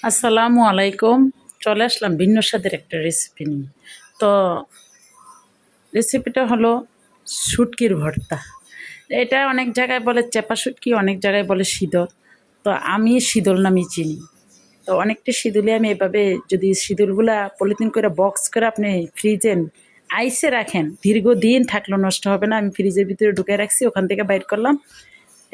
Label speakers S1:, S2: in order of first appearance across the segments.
S1: আসসালামু আলাইকুম। চলে আসলাম ভিন্ন স্বাদের একটা রেসিপি নিয়ে। তো রেসিপিটা হলো শুটকির ভর্তা। এটা অনেক জায়গায় বলে চেপা শুটকি, অনেক জায়গায় বলে শীদল। তো আমি শীদল নামেই চিনি। তো অনেকটা শীদলে আমি এভাবে যদি শীদলগুলা পলিথিন করে বক্স করে আপনি ফ্রিজে আইসে রাখেন, দীর্ঘদিন থাকলেও নষ্ট হবে না। আমি ফ্রিজের ভিতরে ঢুকে রাখছি, ওখান থেকে বাইর করলাম।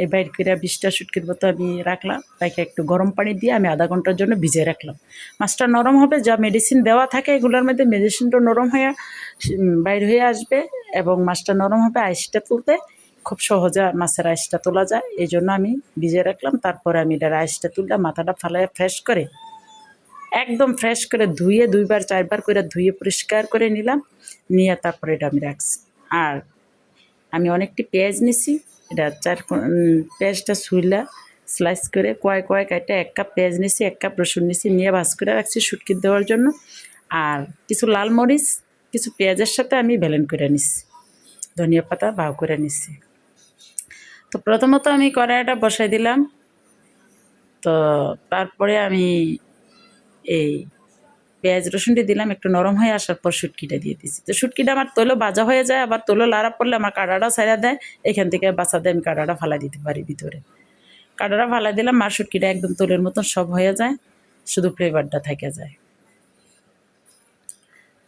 S1: এই বাইর করে ২০টা শুটকির মতো আমি রাখলাম। রেখে একটু গরম পানি দিয়ে আমি আধা ঘন্টার জন্য ভিজিয়ে রাখলাম। মাছটা নরম হবে, যা মেডিসিন দেওয়া থাকে এগুলোর মধ্যে মেডিসিনটা নরম হয়ে বাইর হয়ে আসবে এবং মাছটা নরম হবে। আইসটা তুলতে খুব সহজে মাছের আইসটা তোলা যায়, এই জন্য আমি ভিজিয়ে রাখলাম। তারপরে আমি এটার আইসটা তুললাম, মাথাটা ফালাইয়া ফ্রেশ করে একদম ফ্রেশ করে ধুয়ে ২ বার ৪ বার করে ধুয়ে পরিষ্কার করে নিলাম। নিয়ে তারপরে এটা আমি রাখছি। আর আমি অনেকটি পেঁয়াজ নিছি, এটা পেঁয়াজটা ছুইলা স্লাইস করে কয় কয় কাটে ১ কাপ পেঁয়াজ নিছি, ১ কাপ রসুন নিছি, নিয়ে ভাজ করে রাখছি শুটকি দেওয়ার জন্য। আর কিছু লাল মরিচ কিছু পেঁয়াজের সাথে আমি ব্লেন্ড করে নিছি, ধনিয়া পাতা ভাও করে নিছি। তো প্রথমত আমি কড়াইটা বসাই দিলাম। তো তারপরে আমি এই পেঁয়াজ রসুনটি দিলাম, একটু নরম হয়ে আসার পর শুটকিটা দিয়ে দিছি। তো শুটকিটা আমার তৈলও ভাজা হয়ে যায়, আবার তৈলও লাড়া পড়লে আমার কাঁটাটা ছাইড়া দেয়, এখান থেকে বাঁচা দিয়ে আমি কাঁটাটা ফালাই দিতে পারি ভিতরে। কাঁটাটা ফালাই দিলাম, আর শুটকিটা একদম তৈলের মতন সব হয়ে যায়, শুধু ফ্লেভারটা থেকে যায়।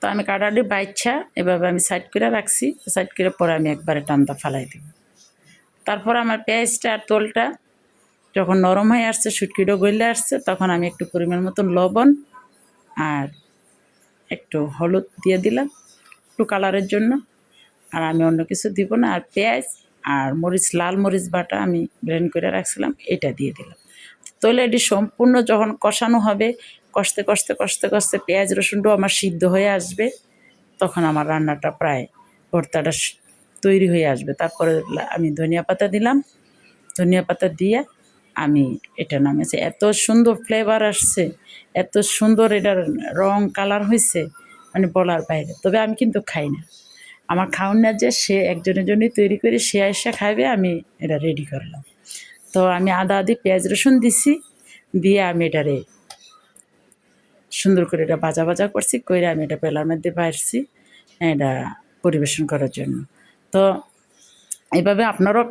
S1: তো আমি কাঁটাটি বাইচ্ছা এভাবে আমি সাইড করে রাখছি। সাইড করে পরে আমি একবারে টানটা ফালাই দিব। তারপর আমার পেঁয়াজটা আর তোলটা যখন নরম হয়ে আসছে, শুটকিটাও গলে আসছে, তখন আমি একটু পরিমাণ মতন লবণ আর একটু হলুদ দিয়ে দিলাম একটু কালারের জন্য। আর আমি অন্য কিছু দিব না। আর পেঁয়াজ আর মরিচ, লাল মরিচ বাটা আমি ব্লেন্ড করে রাখছিলাম, এটা দিয়ে দিলাম। তাহলে এটি সম্পূর্ণ যখন কষানো হবে, কষতে কষতে কষতে কষতে পেঁয়াজ রসুনটাও আমার সিদ্ধ হয়ে আসবে, তখন আমার রান্নাটা প্রায় ভর্তাটা তৈরি হয়ে আসবে। তারপরে আমি ধনিয়া পাতা দিলাম, ধনিয়া পাতা দিয়ে আমি এটা নামেছি। এত সুন্দর ফ্লেভার আসছে, এত সুন্দর এটার রং কালার হয়েছে, মানে বলার বাইরে। তবে আমি কিন্তু খাই না, আমার খাওয়ার না যে সে একজনের জন্যই তৈরি করে সে এসে খাইবে, আমি এটা রেডি করলাম। তো আমি আদা আদি পেঁয়াজ রসুন দিছি, দিয়ে আমি এটারে সুন্দর করে এটা ভাজা ভাজা করছি, করে আমি এটা পেলার মধ্যে বাড়ছি এটা পরিবেশন করার জন্য। তো এইভাবে আপনারও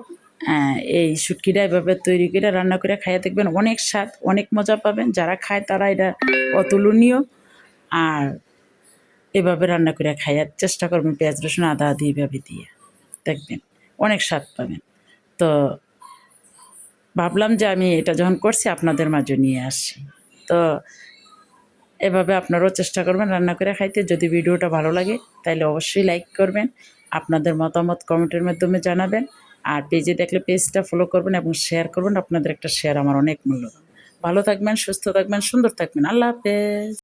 S1: এই শুটকিটা এভাবে তৈরি করে রান্না করে খাইয়ে দেখবেন, অনেক স্বাদ, অনেক মজা পাবেন। যারা খায় তারা এটা অতুলনীয়। আর এভাবে রান্না করে খাইয়ার চেষ্টা করবেন, পেঁয়াজ রসুন আদা আদি এভাবে দিয়ে দেখবেন অনেক স্বাদ পাবেন। তো ভাবলাম যে আমি এটা যখন করছি আপনাদের মাঝে নিয়ে আসি। তো এভাবে আপনারাও চেষ্টা করবেন রান্না করে খাইতে। যদি ভিডিওটা ভালো লাগে তাহলে অবশ্যই লাইক করবেন, আপনাদের মতামত কমেন্টের মাধ্যমে জানাবেন। আর পেজে দেখলে পেজটা ফলো করবেন এবং শেয়ার করবেন। আপনাদের একটা শেয়ার আমার অনেক মূল্যবান। ভালো থাকবেন, সুস্থ থাকবেন, সুন্দর থাকবেন। আল্লাহ হাফেজ।